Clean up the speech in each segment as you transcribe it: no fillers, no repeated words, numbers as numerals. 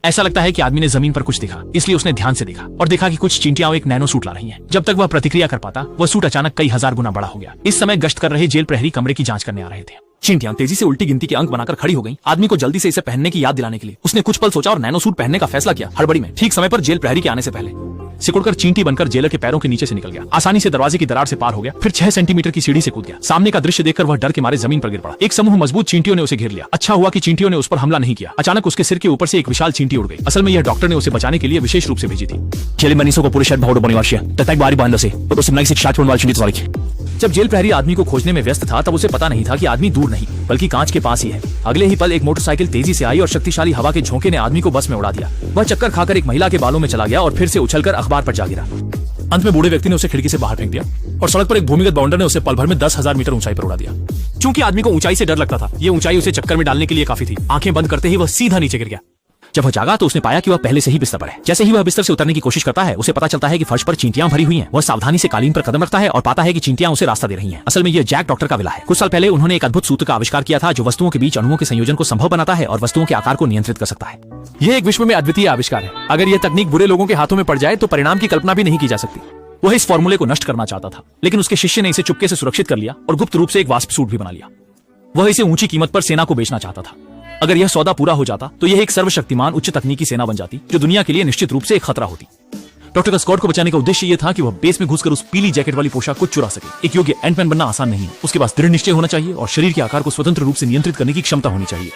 ऐसा लगता है कि आदमी ने जमीन पर कुछ देखा, इसलिए उसने ध्यान से देखा और देखा कि कुछ चींटियां एक नैनो सूट ला रही हैं। जब तक वह प्रतिक्रिया कर पाता, वह सूट अचानक कई हजार गुना बड़ा हो गया। इस समय गश्त कर रहे जेल प्रहरी कमरे की जांच करने आ रहे थे। चींटियां तेजी से उल्टी गिनती के अंक बनाकर खड़ी हो गईं। आदमी को जल्दी से इसे पहनने की याद दिलाने के लिए उसने कुछ पल सोचा और नैनो सूट पहनने का फैसला किया। हड़बड़ी में ठीक समय पर जेल प्रहरी के आने से पहले सिकुड़कर चींटी बनकर जेलर के पैरों के नीचे से निकल गया। आसानी से दरवाजे की दरार से पार हो गया, फिर 6 सेंटीमीटर की सीढ़ी से कूद गया। सामने का दृश्य देखकर वह डर के मारे जमीन पर गिर पड़ा। एक समूह मजबूत चींटियों ने उसे घेर लिया। अच्छा हुआ कि चींटियों ने उस पर हमला नहीं किया। अचानक उसके सिर के ऊपर से एक विशाल चींटी उड़ गई। असल में यह डॉक्टर ने उसे बचाने के लिए विशेष रूप से भेजी थी। जब जेल प्रहरी आदमी को खोजने में व्यस्त था, तब उसे पता नहीं था कि आदमी दूर नहीं बल्कि कांच के पास ही है। अगले ही पल एक मोटरसाइकिल तेजी से आई और शक्तिशाली हवा के झोंके ने आदमी को बस में उड़ा दिया। वह चक्कर खाकर एक महिला के बालों में चला गया और फिर से उछलकर अखबार पर जा गिरा। अंत में बूढ़े व्यक्ति ने उसे खिड़की से बाहर फेंक दिया और सड़क पर एक भूमिगत बाउंडर ने उसे पल भर में 10,000 मीटर ऊंचाई पर उड़ा दिया। चूंकि आदमी को ऊंचाई से डर लगता था, ये ऊंचाई उसे चक्कर में डालने के लिए काफी थी। आंखें बंद करते ही वह सीधा नीचे गिर गया। जब वह जागा तो उसने पाया कि वह पहले से ही बिस्तर पर है। जैसे ही वह बिस्तर से उतरने की कोशिश करता है, उसे पता चलता है कि फर्श पर चींटियां भरी हुई हैं। वह सावधानी से कालीन पर कदम रखता है और पाता है कि चींटियां उसे रास्ता दे रही हैं। असल में यह जैक डॉक्टर का विला है। कुछ साल पहले उन्होंने एक अद्भुत सूत्र का आविष्कार किया था जो वस्तुओं के बीच अणुओं के संयोजन को संभव बनाता है और वस्तुओं के आकार को नियंत्रित कर सकता है। यह एक विश्व में अद्वितीय आविष्कार है। अगर यह तकनीक बुरे लोगों के हाथों में पड़ जाए तो परिणाम की कल्पना भी नहीं की जा सकती। वह इस फॉर्मूले को नष्ट करना चाहता था, लेकिन उसके शिष्य ने इसे चुपके से सुरक्षित कर लिया और गुप्त रूप से एक वास्प सूट भी बना लिया। वह इसे ऊंची कीमत पर सेना को बेचना चाहता था। अगर यह सौदा पूरा हो जाता तो यह एक सर्वशक्तिमान उच्च तकनीकी सेना बन जाती जो दुनिया के लिए निश्चित रूप से एक खतरा होती। डॉक्टर का स्कॉट को बचाने का उद्देश्य यह था कि वह बेस में घुसकर उस पीली जैकेट वाली पोशाक को चुरा सके। एक योग्य एंटमैन बनना आसान नहीं है। उसके पास दृढ़ निश्चय होना चाहिए और शरीर के आकार को स्वतंत्र रूप से नियंत्रित करने की क्षमता होनी चाहिए।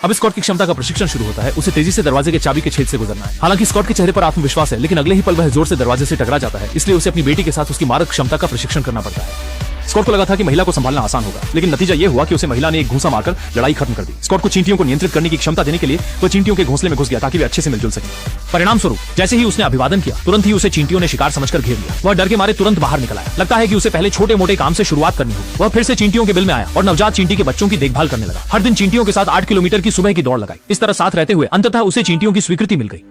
अब स्कॉट की क्षमता का प्रशिक्षण शुरू होता है। उसे तेजी से दरवाजे के चाबी के छेद से गुजरना है। हालांकि स्कॉट के चेहरे पर आत्मविश्वास है, लेकिन अगले ही पल वह जोर से दरवाजे से टकरा जाता है। इसलिए उसे अपनी बेटी के साथ उसकी मारक क्षमता का प्रशिक्षण करना पड़ता है। स्कॉट को लगा था कि महिला को संभालना आसान होगा, लेकिन नतीजा यह हुआ कि उसे महिला ने एक घूंसा मारकर लड़ाई खत्म कर दी। स्कॉट को चींटियों को नियंत्रित करने की क्षमता देने के लिए वह चींटियों के घोंसले में घुस गया ताकि वे अच्छे से मिलजुल सके। परिणाम स्वरूप जैसे ही उसने अभिवादन किया, तुरंत ही उसे चींटियों ने शिकार समझकर घेर लिया। वह डर के मारे तुरंत बाहर निकल आया। लगता है कि उसे पहले छोटे मोटे काम से शुरुआत करनी होगी। वह फिर से चींटियों के बिल में आया और नवजात चींटी के बच्चों की देखभाल करने लगा। हर दिन चींटियों के साथ 8 किलोमीटर की सुबह की दौड़ लगाई। इस तरह साथ रहते हुए अंततः उसे चींटियों की स्वीकृति मिल गई।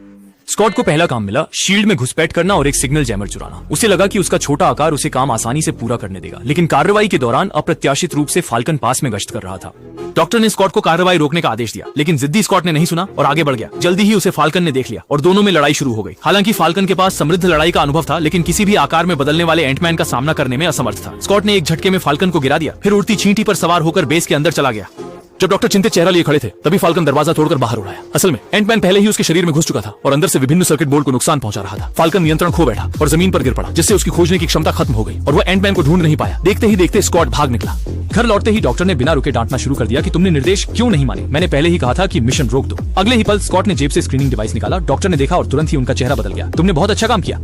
स्कॉट को पहला काम मिला शील्ड में घुसपैठ करना और एक सिग्नल जैमर चुराना। उसे लगा कि उसका छोटा आकार उसे काम आसानी से पूरा करने देगा, लेकिन कार्रवाई के दौरान अप्रत्याशित रूप से फाल्कन पास में गश्त कर रहा था। डॉक्टर ने स्कॉट को कार्रवाई रोकने का आदेश दिया, लेकिन जिद्दी स्कॉट ने नहीं सुना और आगे बढ़ गया। जल्दी ही उसे फाल्कन ने देख लिया और दोनों में लड़ाई शुरू हो गई। हालांकि फाल्कन के पास समृद्ध लड़ाई का अनुभव था, लेकिन किसी भी आकार में बदलने वाले एंटमैन का सामना करने में असमर्थ था। स्कॉट ने एक झटके में फाल्कन को गिरा दिया, फिर उड़ती चींटी पर सवार होकर बेस के अंदर चला गया। जब डॉक्टर चिंतित चेहरा लिए खड़े थे, तभी फाल्कन दरवाजा तोड़कर बाहर उड़ाया। असल में एंटमैन पहले ही उसके शरीर में घुस चुका था और अंदर से विभिन्न सर्किट बोर्ड को नुकसान पहुंचा रहा था। फाल्कन नियंत्रण खो बैठा और जमीन पर गिर पड़ा, जिससे उसकी खोजने की क्षमता खत्म हो गई और वह एंटमैन को ढूंढ नहीं पाया। देखते ही देखते स्कॉट भाग निकला। घर लौटते ही डॉक्टर ने बिना रुके डांटना शुरू कर दिया कि तुमने निर्देश क्यों नहीं माने? मैंने पहले ही कहा था कि मिशन रोक दो। अगले ही पल स्कॉट ने जेब से स्क्रीनिंग डिवाइस निकाला। डॉक्टर ने देखा और तुरंत ही उनका चेहरा बदल गया। तुमने बहुत अच्छा काम किया।